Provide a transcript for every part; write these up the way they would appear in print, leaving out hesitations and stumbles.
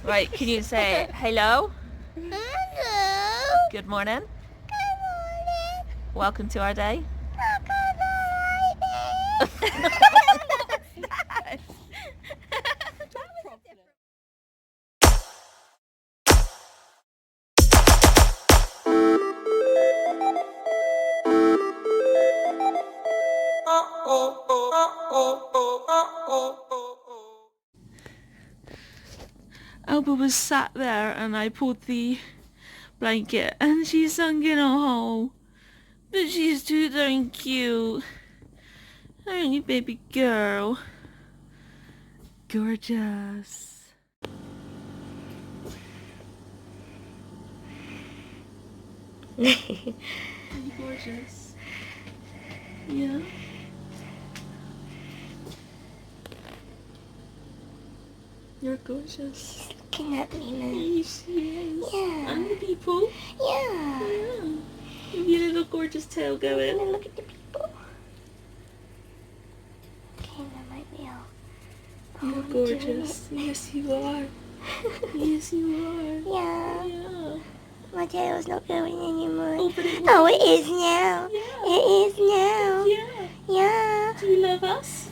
Right, can you say hello? Hello. Good morning. Good morning. Welcome to our day. Alba was sat there and I pulled the blanket and she sunk in a hole. But she's too darn cute. Aren't you, baby girl? Gorgeous. Are you gorgeous? Yeah. You're gorgeous. Looking at me, man. Yes, she is. Yeah. And the people. Yeah. Yeah. With your little gorgeous tail And going. then look at the people. Okay, that might be all. You're gorgeous. Yes, you are. Yes, you are. Yeah. Yeah. My tail's not going anymore. Oh, but it Oh, was. it is now. Yeah. It is now. Yeah. Yeah. Do you love us?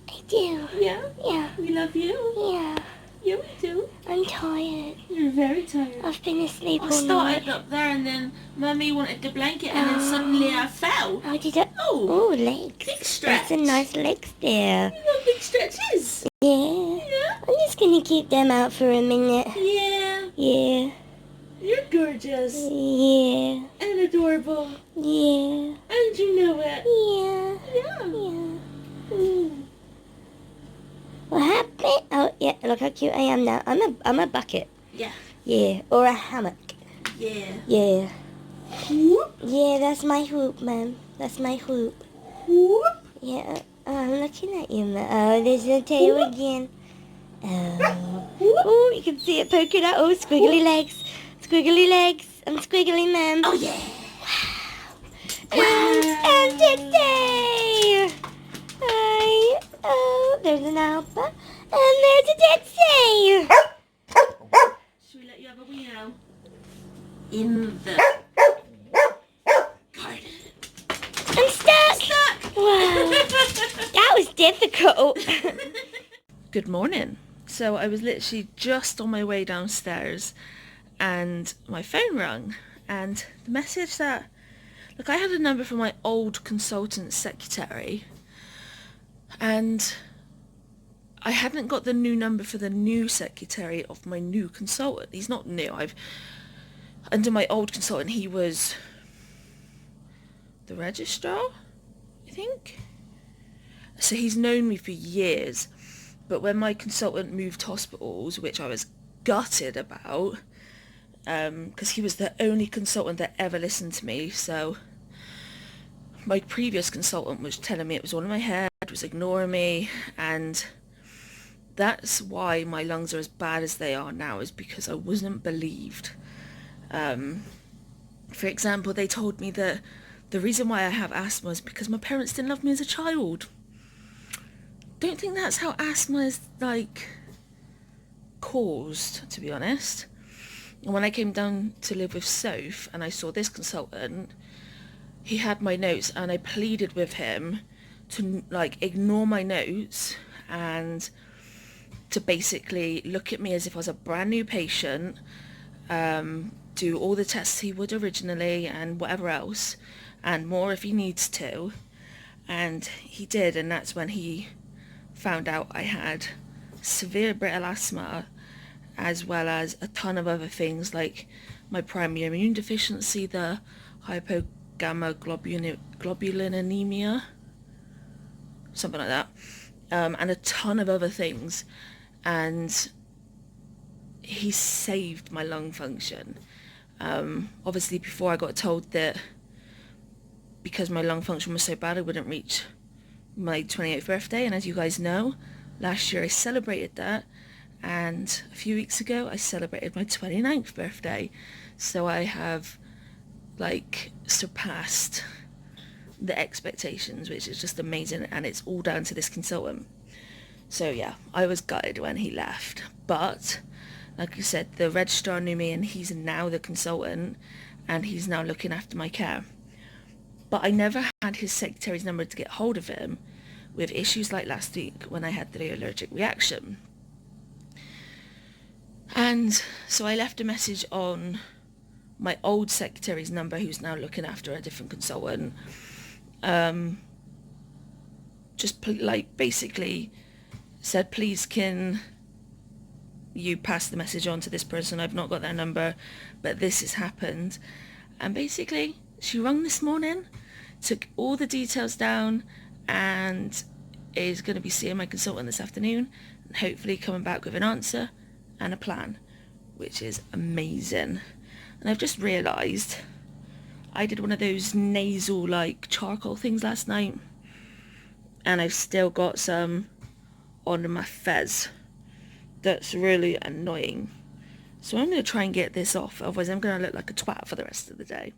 I do. Yeah. Yeah. We love you. Yeah. Yeah, we do. I'm tired. You're very tired. I've been asleep I all started night. up there and then Mummy wanted the blanket and then suddenly I fell. Oh, did I? Oh, Oh, legs. big stretch. That's some nice legs there. You got big stretches. Yeah. Yeah. I'm just gonna keep them out for a minute. Yeah. Yeah. You're gorgeous. Yeah. And adorable. Yeah. And you know it. Yeah. Yeah. Yeah. Mm. What happened? Oh, yeah. Look how cute I am now. I'm a bucket. Yeah. Yeah. Or a hammock. Yeah. Yeah. Whoop. Yeah, that's my hoop, man. That's my hoop. Whoop. Yeah. Oh, I'm looking at you, man. Oh, there's the tail again. Oh. Oh, you can see it poking out. Oh, squiggly legs. Squiggly legs. I'm squiggly, man. Oh, yeah. And Dixie! Hi. Oh, there's an alpha. And there's a Dixie! Should we let you have a wee now? In the garden. I'm stuck! Wow. That was difficult. Good morning. So I was literally just on my way downstairs and my phone rang and the message that, look, I had a number from my old consultant secretary and I hadn't got the new number for the new secretary of my new consultant. He's not new. Under my old consultant, he was the registrar, I think. So he's known me for years. But when my consultant moved hospitals, which I was gutted about, because he was the only consultant that ever listened to me, so my previous consultant was telling me it was all in my head, was ignoring me, and that's why my lungs are as bad as they are now, is because I wasn't believed. For example, they told me that the reason why I have asthma is because my parents didn't love me as a child. Don't think that's how asthma is, like, caused, to be honest. And when I came down to live with Soph and I saw this consultant, he had my notes and I pleaded with him to, like, ignore my notes and to basically look at me as if I was a brand new patient, do all the tests he would originally and whatever else, and more if he needs to. And he did, and that's when he found out I had severe brittle asthma, as well as a ton of other things like my primary immune deficiency, the hypogammaglobulinemia, something like that, and a ton of other things. And he saved my lung function. Obviously, before I got told that because my lung function was so bad I wouldn't reach my 28th birthday, and as you guys know, last year I celebrated that, and a few weeks ago I celebrated my 29th birthday, so I have, like, surpassed the expectations, which is just amazing, and it's all down to this consultant. So yeah, I was gutted when he left, but Like I said, the registrar knew me and he's now the consultant and he's now looking after my care. But I never had his secretary's number to get hold of him with issues like last week when I had the allergic reaction. And so I left a message on my old secretary's number, who's now looking after a different consultant. Like basically said, please can you pass the message on to this person? I've not got their number, but this has happened. And basically she rung this morning, took all the details down, and is going to be seeing my consultant this afternoon and hopefully coming back with an answer and a plan, which is amazing. And I've just realised I did one of those nasal like charcoal things last night and I've still got some on my fez. That's really annoying. So I'm going to try and get this off, otherwise I'm going to look like a twat for the rest of the day.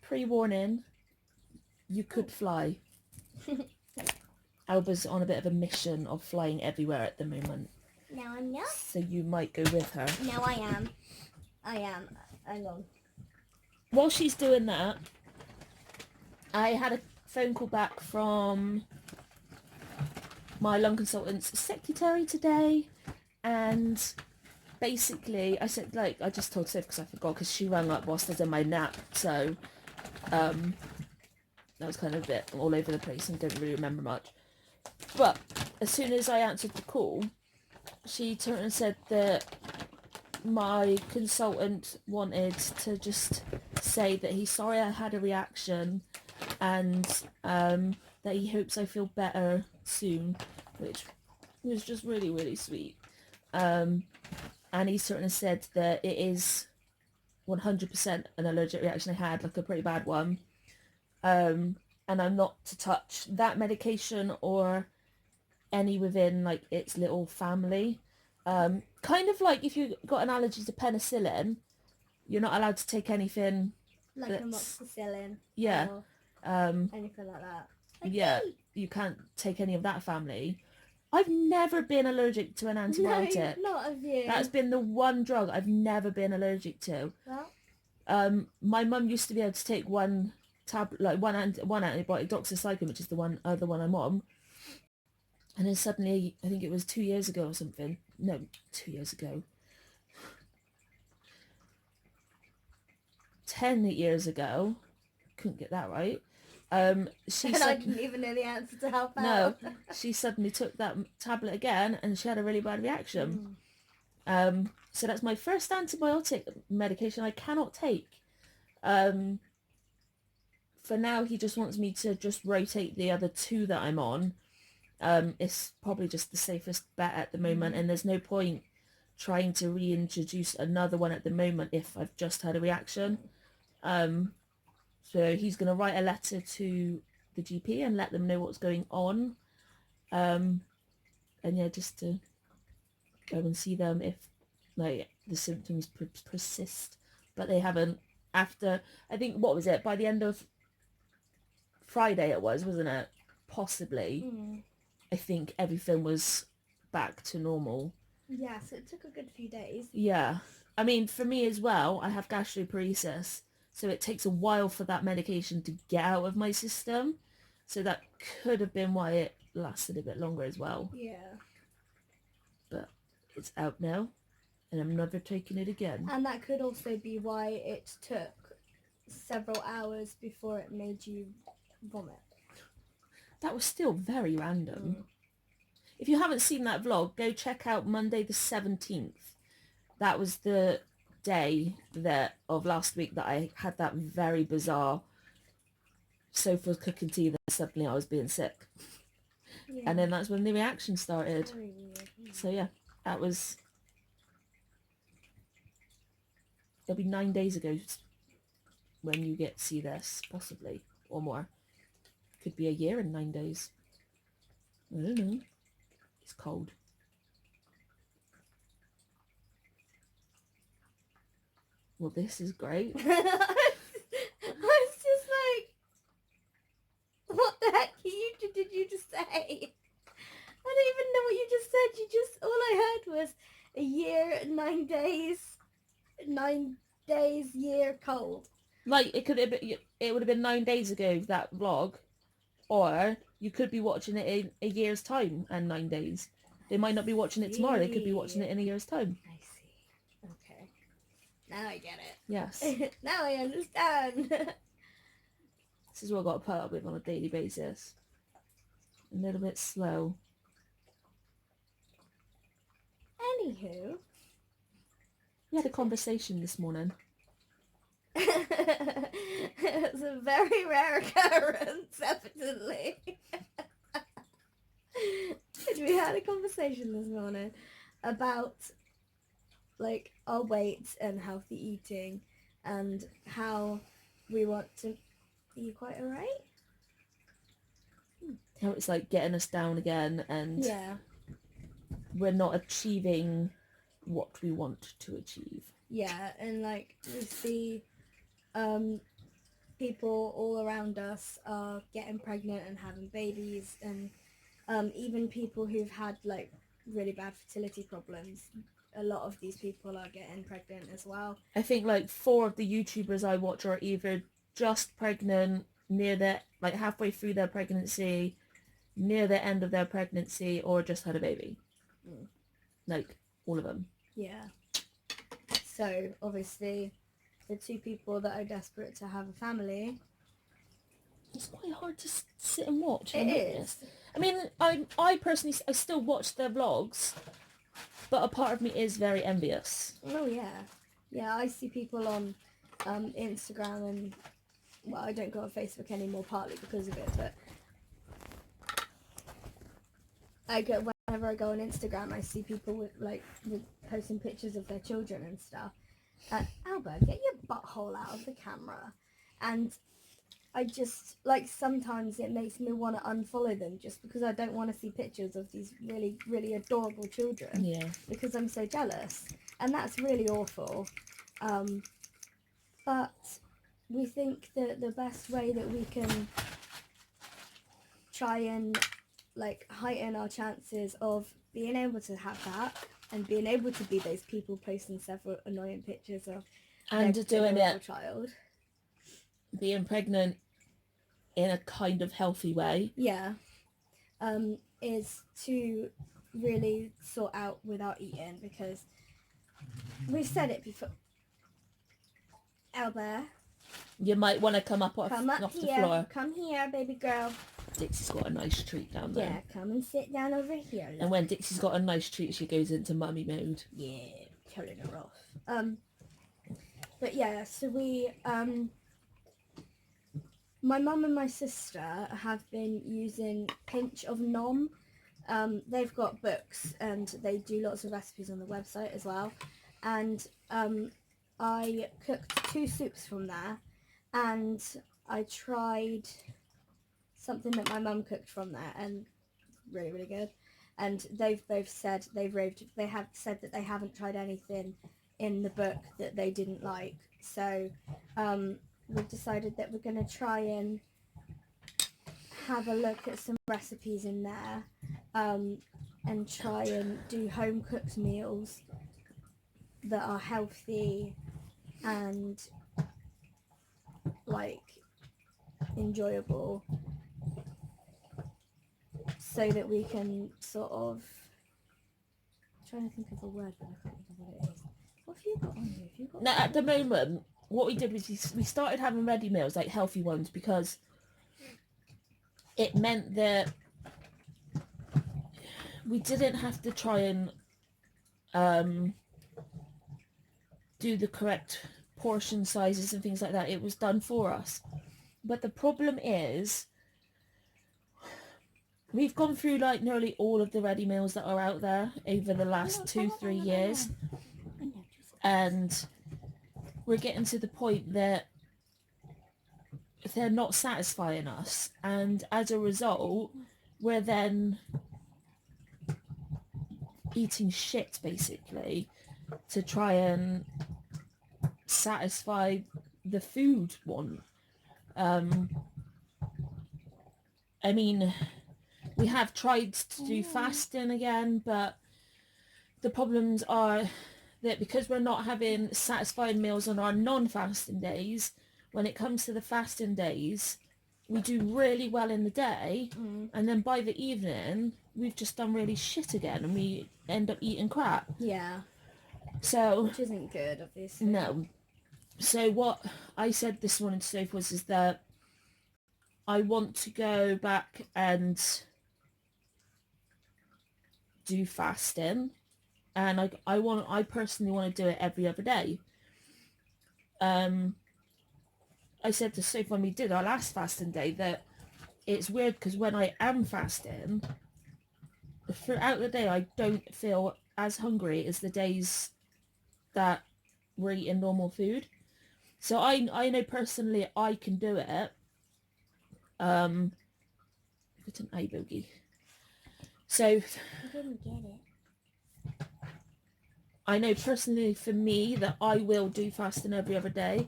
Pre-warning, you could fly. Alba's on a bit of a mission of flying everywhere at the moment. No, I'm not. So you might go with her. No, I am. Hang on. While she's doing that, I had a phone call back from my lung consultant's secretary today, and basically I said, like, I just told Soph because I forgot, because she rang up whilst I was in my nap, so that was kind of a bit all over the place and don't really remember much. But as soon as I answered the call, she turned and said that my consultant wanted to just say that he's sorry I had a reaction and that he hopes I feel better soon, which was just really, really sweet. And he certainly said that it is 100% an allergic reaction I had, like a pretty bad one. And I'm not to touch that medication or any within like its little family. Kind of like if you got an allergy to penicillin, you're not allowed to take anything like amoxicillin. Yeah. Anything like that. Like yeah, you can't take any of that family. I've never been allergic to an antibiotic. No, not of you. That's been the one drug I've never been allergic to. Well, my mum used to be able to take one antibiotic, doxycycline, which is the one I'm on. And then suddenly, I think it was 2 years ago or something. No, 2 years ago. 10 years ago. Couldn't get that right. I didn't even know the answer to how far. No, she suddenly took that tablet again and she had a really bad reaction. So that's my first antibiotic medication I cannot take. For now, he just wants me to just rotate the other two that I'm on. It's probably just the safest bet at the moment, and there's no point trying to reintroduce another one at the moment if I've just had a reaction. So he's going to write a letter to the GP and let them know what's going on. And yeah, just to go and see them if like the symptoms persist. But they haven't. After, I think, what was it? By the end of Friday it was, wasn't it? Possibly. I think everything was back to normal. Yeah, so it took a good few days. Yeah. I mean, for me as well, I have gastroparesis. So it takes a while for that medication to get out of my system. So that could have been why it lasted a bit longer as well. Yeah. But it's out now, and I'm never taking it again. And that could also be why it took several hours before it made you vomit. That was still very random. If you haven't seen that vlog, go check out Monday the 17th. That was the day of last week that I had that very bizarre sofa cooking tea that suddenly I was being sick. Yeah. And then that's when the reaction started. So yeah, that was... It'll be 9 days ago when you get to see this, possibly, or more. Could be a year in 9 days. I don't know. It's cold. Well, this is great. I was just like, what the heck did you just say? I don't even know what you just said. All I heard was a year go 9 days, 9 days, year cold. Like, it would have been 9 days ago, that vlog, or you could be watching it in a year's time and 9 days. They might not be watching it tomorrow, they could be watching it in a year's time. I see. Okay. Now I get it. Yes. Now I understand. This is what I've got to put up with on a daily basis. A little bit slow. Anywho. We had a conversation this morning. It's a very rare occurrence, evidently. We had a conversation this morning about like our weight and healthy eating and how we want to. Are you quite alright? How it's like getting us down again, and Yeah. we're not achieving what we want to achieve. Yeah, and like we see people all around us are getting pregnant and having babies, and even people who've had like really bad fertility problems, a lot of these people are getting pregnant as well. I think like 4 of the YouTubers I watch are either just pregnant, near their, like halfway through their pregnancy, near the end of their pregnancy, or just had a baby. Like, all of them. Yeah. So, obviously, the 2 people that are desperate to have a family. It's quite hard to sit and watch. It is. I mean, I personally, I still watch their vlogs, but a part of me is very envious. Oh, yeah. Yeah, I see people on Instagram and, well, I don't go on Facebook anymore, partly because of it, but whenever I go on Instagram, I see people with posting pictures of their children and stuff. Albert, get your butthole out of the camera. And I just, like, sometimes it makes me want to unfollow them just because I don't want to see pictures of these really, really adorable children. Yeah. Because I'm so jealous. And that's really awful. But we think that the best way that we can try and like heighten our chances of being able to have that and being able to be those people posting several annoying pictures of and doing it, child, being pregnant in a kind of healthy way. Yeah. Is to really sort out without eating, because we've said it before. Albert, You might want to come up off here. the floor. Come here, baby girl. Dixie's got a nice treat down there. Yeah, come and sit down over here. Look. And when Dixie's got a nice treat, she goes into mummy mode. Yeah, telling her off. But yeah, so we, my mum and my sister have been using Pinch of Nom. They've got books and they do lots of recipes on the website as well. And I cooked 2 soups from there, and I tried something that my mum cooked from there, and really, really good. And they've both said they have said that they haven't tried anything in the book that they didn't like. So we've decided that we're going to try and have a look at some recipes in there, and try and do home cooked meals that are healthy and like enjoyable, so that we can sort of, I'm trying to think of a word but I can't think of what it is. What have you got on here? Now, at the moment, what we did was we started having ready meals, like healthy ones, because it meant that we didn't have to try and do the correct portion sizes and things like that. It was done for us. But the problem is, we've gone through like nearly all of the ready meals that are out there over the last 2-3 years, and we're getting to the point that they're not satisfying us, and as a result we're then eating shit basically to try and satisfy the food want. I mean, we have tried to do fasting again, but the problems are that because we're not having satisfying meals on our non-fasting days, when it comes to the fasting days, we do really well in the day, and then by the evening, we've just done really shit again, and we end up eating crap. Yeah. So, Which isn't good, obviously. no. So what I said this morning to Soph is that I want to go back and do fasting, and I personally want to do it every other day. I said to Soph when we did our last fasting day that it's weird because when I am fasting, throughout the day I don't feel as hungry as the days that we're eating normal food. So I know personally I can do it. It's an eye bogey. So I didn't get it. I know personally for me that I will do fasting every other day.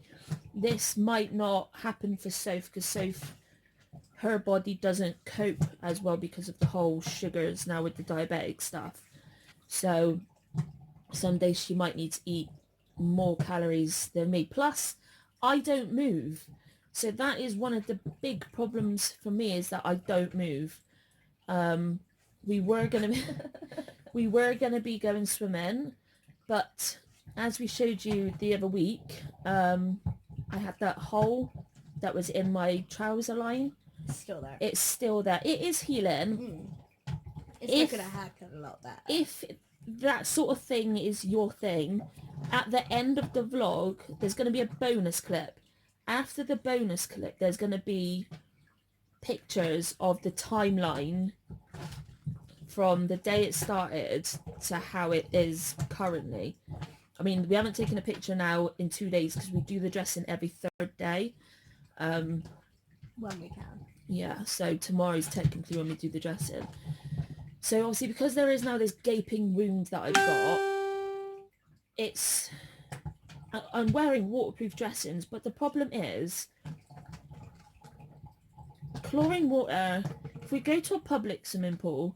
This might not happen for Soph because Soph, her body doesn't cope as well because of the whole sugars now with the diabetic stuff. So some days she might need to eat more calories than me. Plus, I don't move. So that is one of the big problems for me, is that I don't move. We were gonna be going swimming, but as we showed you the other week, I had that hole that was in my trouser line. It's still there. It's still there. It is healing. It's looking a heck of a lot better. If that sort of thing is your thing, at the end of the vlog, there's going to be a bonus clip. After the bonus clip, there's going to be pictures of the timeline from the day it started to how it is currently. I mean, we haven't taken a picture now in 2 days because we do the dressing every third day. When we can. Yeah, so tomorrow's technically when we do the dressing. So obviously because there is now this gaping wound that I've got, I'm wearing waterproof dressings, but the problem is chlorine water, if we go to a public swimming pool,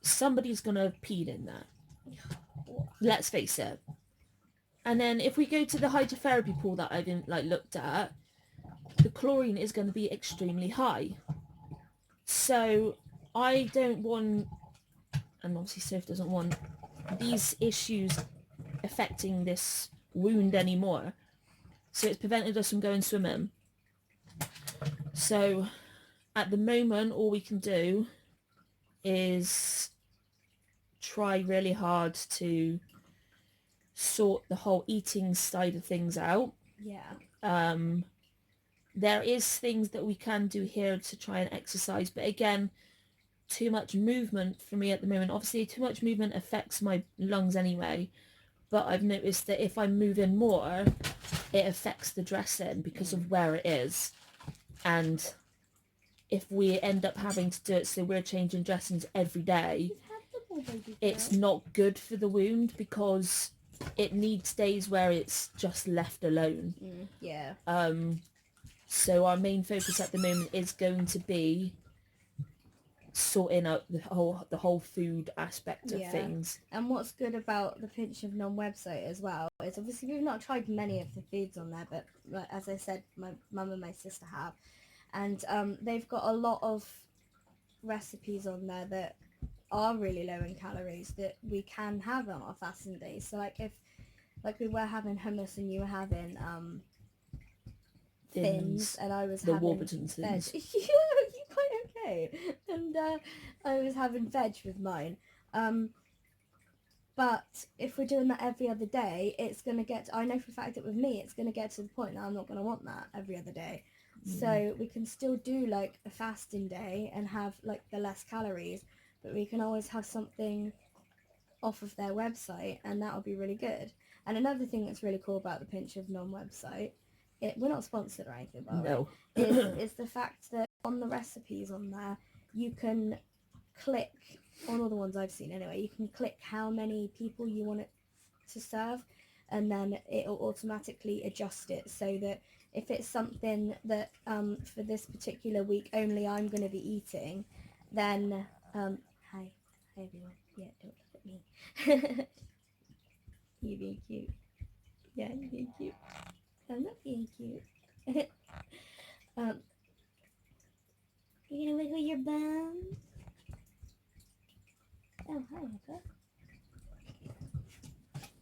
somebody's going to pee in that. Let's face it. And then if we go to the hydrotherapy pool that I've looked at, the chlorine is going to be extremely high. So I don't want, and obviously Soph doesn't want, these issues affecting this wound anymore. So it's prevented us from going swimming. So at the moment, all we can do is try really hard to sort the whole eating side of things out. Yeah. There is things that we can do here to try and exercise, but again, too much movement for me at the moment. Obviously, too much movement affects my lungs anyway, but I've noticed that if I'm moving more, it affects the dressing because of where it is. And if we end up having to do it so we're changing dressings every day, it's not good for the wound because it needs days where it's just left alone. Yeah. So our main focus at the moment is going to be sorting out the whole food aspect of things. And what's good about the Pinch of Nom website as well is obviously we've not tried many of the foods on there, but like, as I said, my mum and my sister have, and they've got a lot of recipes on there that are really low in calories that we can have on our fasting days. So like if we were having hummus and you were having thins and I was the having Warburton thins. you quite okay, and I was having veg with mine. But if we're doing that every other day, it's gonna get. I know for a fact that with me, it's gonna get to the point that I'm not gonna want that every other day. So we can still do like a fasting day and have like the less calories, but we can always have something off of their website, and that would be really good. And another thing that's really cool about the Pinch of Nom website, we're not sponsored or anything, by the way, is the fact that on the recipes on there, you can click, on all the ones I've seen anyway, you can click how many people you want it to serve, and then it'll automatically adjust it so that if it's something that for this particular week only I'm going to be eating, then hi everyone, yeah, don't look at me. You being cute. Yeah, you being cute. I'm not being cute. You gonna wiggle your bum? Oh, hi, Hippo.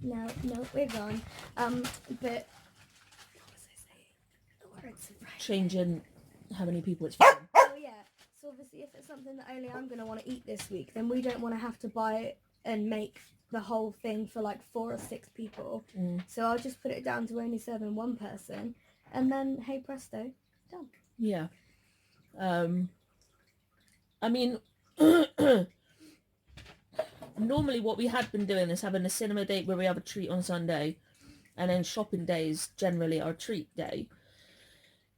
No, we're gone. But what was I saying? The words are right. Changing how many people it's from. Oh yeah. So obviously, if it's something that only I'm gonna want to eat this week, then we don't want to have to buy and make the whole thing for like 4 or 6 people. So I'll just put it down to only serving one person, and then hey presto, done. Yeah. I mean, normally what we had been doing is having a cinema date where we have a treat on Sunday, and then shopping day is generally our treat day,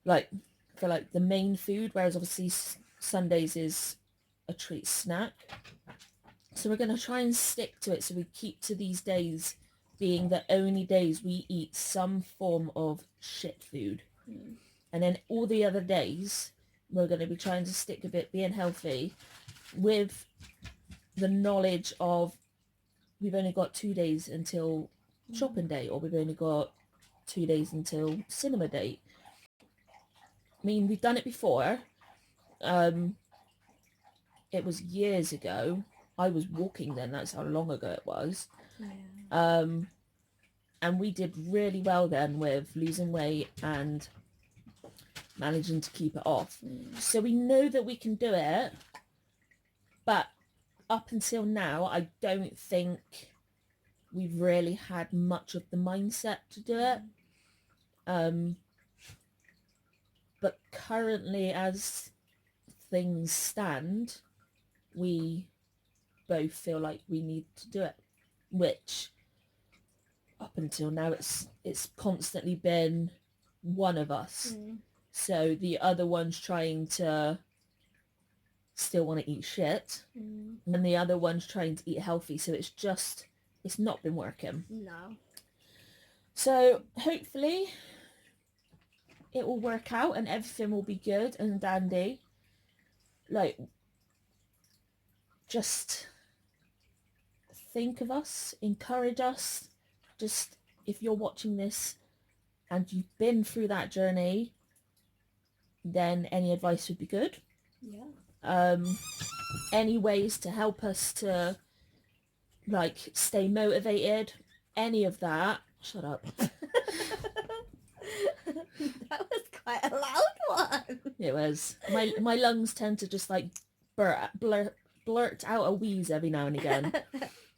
like for like the main food, whereas obviously Sundays is a treat snack. So we're going to try and stick to it, so we keep to these days being the only days we eat some form of shit food. And then all the other days we're going to be trying to stick with it being healthy, with the knowledge of we've only got 2 days until shopping day, or we've only got 2 days until cinema date. I mean, we've done it before. It was years ago. I was walking then, that's how long ago it was. Yeah. And we did really well then with losing weight and managing to keep it off. So we know that we can do it, but up until now, I don't think we've really had much of the mindset to do it. But currently, as things stand, we both feel like we need to do it, which up until now it's constantly been one of us. So the other one's trying to still want to eat shit, and the other one's trying to eat healthy, so it's not been working. No. So hopefully it will work out and everything will be good and dandy. Like, just think of us, encourage us. Just, if you're watching this and you've been through that journey, then any advice would be good. Yeah. Any ways to help us to like stay motivated, any of that. Shut up. That was quite a loud one. It was. My lungs tend to just like blurt out a wheeze every now and again.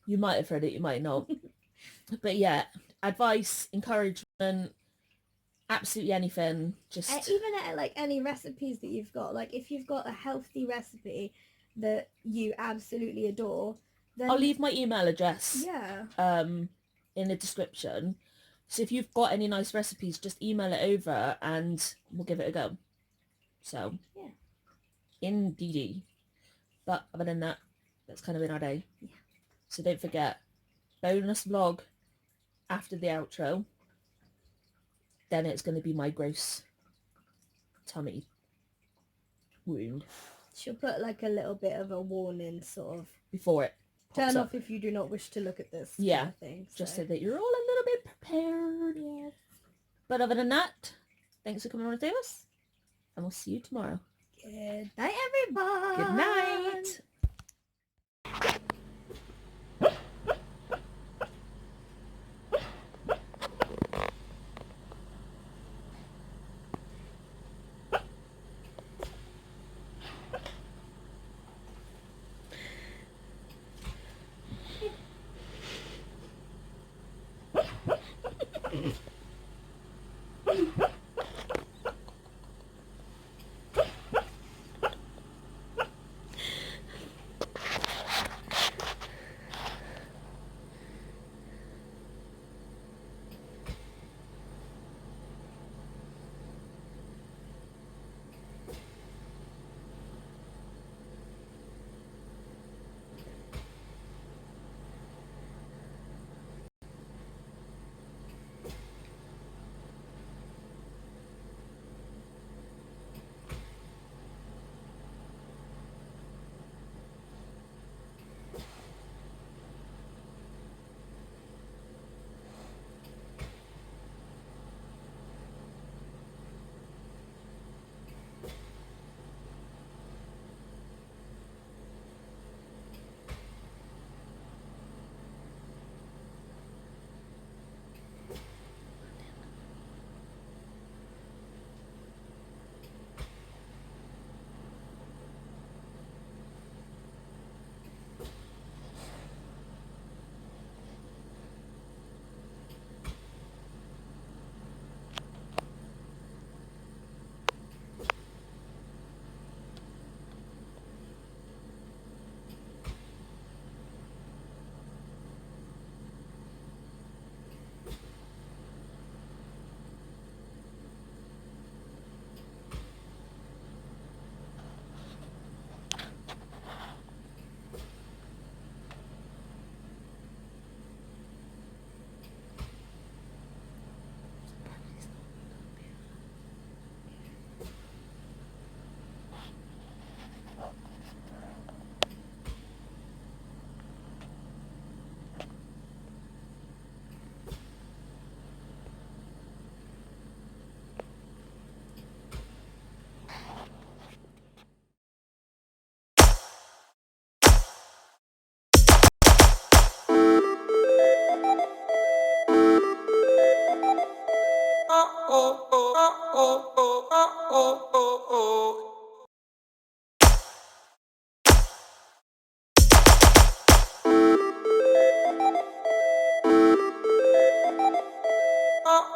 You might have heard it, you might not. But yeah, advice, encouragement, absolutely anything. Just even at like any recipes that you've got, like if you've got a healthy recipe that you absolutely adore, then I'll leave my email address yeah in the description. So if you've got any nice recipes, just email it over and we'll give it a go. So yeah, indeedy. But other than that, that's kind of been our day. Yeah. So don't forget, bonus vlog after the outro. Then it's going to be my gross tummy wound. she'll put like a little bit of a warning, sort of. Before it pops Turn up. off if you do not wish to look at this. Yeah, kind of thing, just so that you're all a little bit prepared. Yes. But other than that, thanks for coming on with us, and we'll see you tomorrow. Good night, everybody. Good night.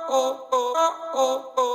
oh, oh, oh, oh.